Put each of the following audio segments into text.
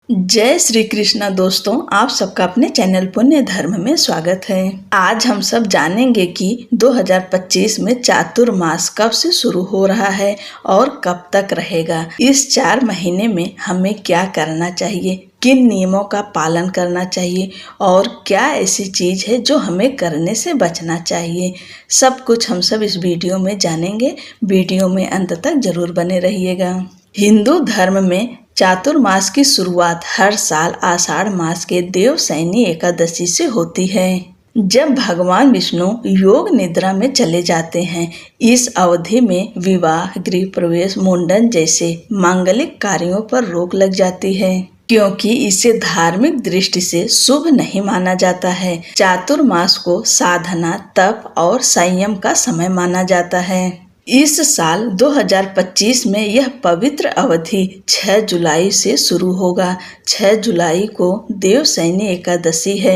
जय श्री कृष्णा दोस्तों, आप सबका अपने चैनल पुण्य धर्म में स्वागत है। आज हम सब जानेंगे कि 2025 में चातुर्मास कब से शुरू हो रहा है और कब तक रहेगा। इस 4 महीने में हमें क्या करना चाहिए, किन नियमों का पालन करना चाहिए और क्या ऐसी चीज है जो हमें करने से बचना चाहिए। सब कुछ हम सब इस वीडियो में जानेंगे। वीडियो में अंत तक जरूर बने रहिएगा। हिंदू धर्म में चातुर्मास की शुरुआत हर साल आषाढ़ मास के देवशयनी एकादशी से होती है, जब भगवान विष्णु योग निद्रा में चले जाते हैं। इस अवधि में विवाह, गृह प्रवेश, मुंडन जैसे मांगलिक कार्यों पर रोक लग जाती है, क्योंकि इसे धार्मिक दृष्टि से शुभ नहीं माना जाता है। चातुर्मास को साधना, तप और संयम का समय माना जाता है। इस साल 2025 में यह पवित्र अवधि 6 जुलाई से शुरू होगा। 6 जुलाई को देवशयनी एकादशी है।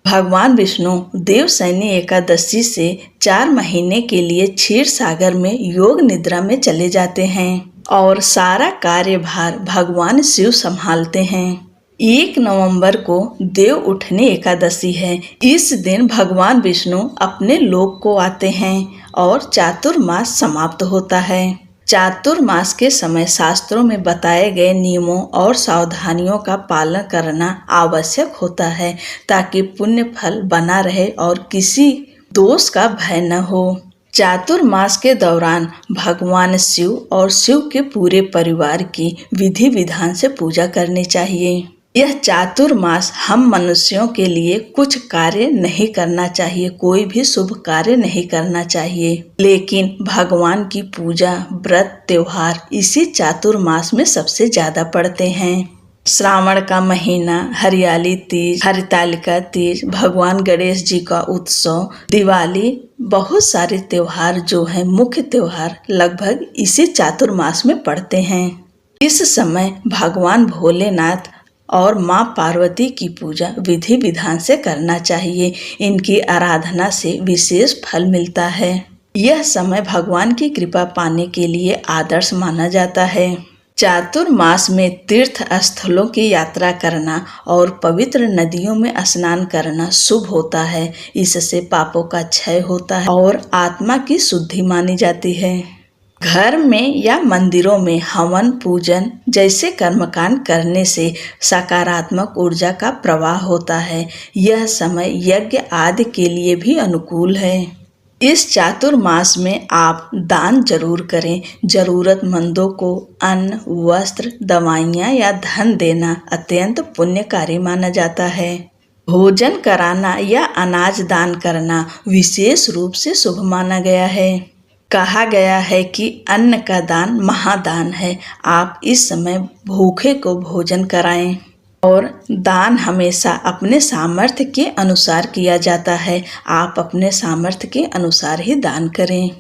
भगवान विष्णु देवशयनी एकादशी से 4 महीने के लिए क्षीर सागर में योग निद्रा में चले जाते हैं और सारा कार्यभार भगवान शिव संभालते हैं। 1 नवंबर को देव उठनी एकादशी है। इस दिन भगवान विष्णु अपने लोक को आते हैं और चातुर्मास समाप्त होता है। चातुर्मास के समय शास्त्रों में बताए गए नियमों और सावधानियों का पालन करना आवश्यक होता है, ताकि पुण्य फल बना रहे और किसी दोष का भय न हो। चातुर्मास के दौरान भगवान शिव और शिव के पूरे परिवार की विधि विधान से पूजा करनी चाहिए। यह चातुर्मास हम मनुष्यों के लिए कुछ कार्य नहीं करना चाहिए, कोई भी शुभ कार्य नहीं करना चाहिए, लेकिन भगवान की पूजा, व्रत, त्योहार इसी चातुर्मास में सबसे ज्यादा पड़ते हैं। श्रावण का महीना, हरियाली तीज, हरितालिका तीज, भगवान गणेश जी का उत्सव, दिवाली, बहुत सारे त्योहार जो हैं मुख्य त्योहार लगभग इसी चातुर्मास में पड़ते हैं। इस समय भगवान भोलेनाथ और माँ पार्वती की पूजा विधि विधान से करना चाहिए। इनकी आराधना से विशेष फल मिलता है। यह समय भगवान की कृपा पाने के लिए आदर्श माना जाता है। चातुर्मास में तीर्थ स्थलों की यात्रा करना और पवित्र नदियों में स्नान करना शुभ होता है। इससे पापों का क्षय होता है और आत्मा की शुद्धि मानी जाती है। घर में या मंदिरों में हवन, पूजन जैसे कर्मकांड करने से सकारात्मक ऊर्जा का प्रवाह होता है। यह समय यज्ञ आदि के लिए भी अनुकूल है। इस चातुर्मास में आप दान जरूर करें। जरूरतमंदों को अन्न, वस्त्र, दवाइयाँ या धन देना अत्यंत पुण्यकारी माना जाता है। भोजन कराना या अनाज दान करना विशेष रूप से शुभ माना गया है। कहा गया है कि अन्न का दान महादान है। आप इस समय भूखे को भोजन कराएं और दान हमेशा अपने सामर्थ्य के अनुसार किया जाता है। आप अपने सामर्थ्य के अनुसार ही दान करें।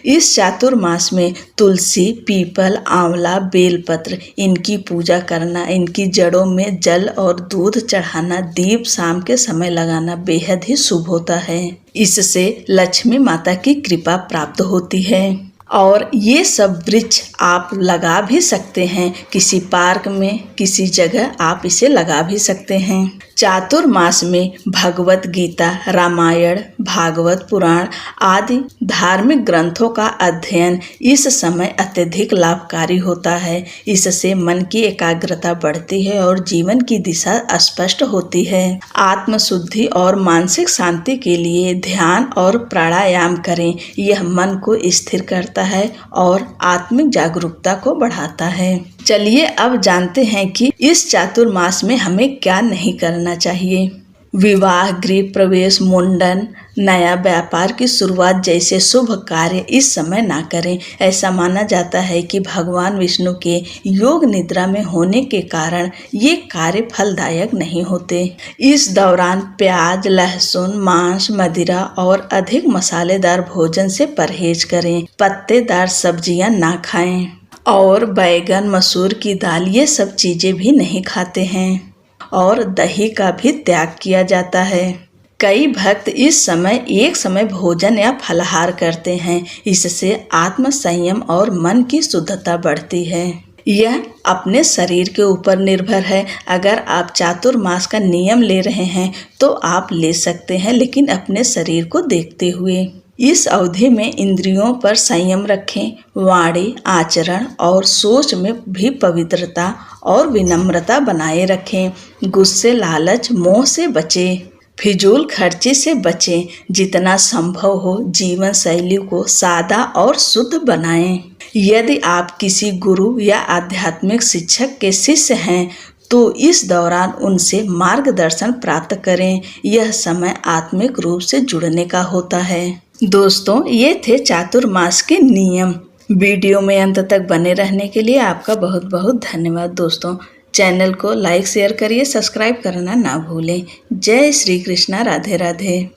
इस चातुर्मास में तुलसी, पीपल, आंवला, बेलपत्र इनकी पूजा करना, इनकी जड़ों में जल और दूध चढ़ाना, दीप शाम के समय लगाना बेहद ही शुभ होता है। इससे लक्ष्मी माता की कृपा प्राप्त होती है। और ये सब वृक्ष आप लगा भी सकते हैं। किसी पार्क में, किसी जगह आप इसे लगा भी सकते हैं। चातुर्मास में भगवत गीता, रामायण, भागवत पुराण आदि धार्मिक ग्रंथों का अध्ययन इस समय अत्यधिक लाभकारी होता है। इससे मन की एकाग्रता बढ़ती है और जीवन की दिशा स्पष्ट होती है। आत्मशुद्धि और मानसिक शांति के लिए ध्यान और प्राणायाम करें। यह मन को स्थिर करता है और आत्मिक जागरूकता को बढ़ाता है। चलिए अब जानते हैं कि इस चातुर्मास में हमें क्या नहीं करना चाहिए। विवाह, गृह प्रवेश, मुंडन, नया व्यापार की शुरुआत जैसे शुभ कार्य इस समय ना करें। ऐसा माना जाता है कि भगवान विष्णु के योग निद्रा में होने के कारण ये कार्य फलदायक नहीं होते। इस दौरान प्याज, लहसुन, मांस, मदिरा और अधिक मसालेदार भोजन से परहेज करें। पत्तेदार सब्जियां ना खाएं और बैगन, मसूर की दाल ये सब चीजें भी नहीं खाते हैं और दही का भी त्याग किया जाता है। कई भक्त इस समय एक समय भोजन या फलाहार करते हैं। इससे आत्म संयम और मन की शुद्धता बढ़ती है। यह अपने शरीर के ऊपर निर्भर है। अगर आप चातुर्मास का नियम ले रहे हैं तो आप ले सकते हैं, लेकिन अपने शरीर को देखते हुए। इस अवधि में इंद्रियों पर संयम रखें। वाणी, आचरण और सोच में भी पवित्रता और विनम्रता बनाए रखें। गुस्से, लालच, मोह से बचें। फिजूल खर्ची से बचें। जितना संभव हो जीवन शैली को सादा और शुद्ध बनाएं। यदि आप किसी गुरु या आध्यात्मिक शिक्षक के शिष्य हैं तो इस दौरान उनसे मार्गदर्शन प्राप्त करें। यह समय आत्मिक रूप से जुड़ने का होता है। दोस्तों, ये थे चातुर्मास के नियम। वीडियो में अंत तक बने रहने के लिए आपका बहुत बहुत धन्यवाद। दोस्तों, चैनल को लाइक शेयर करिए, सब्सक्राइब करना ना भूलें। जय श्री कृष्णा, राधे राधे।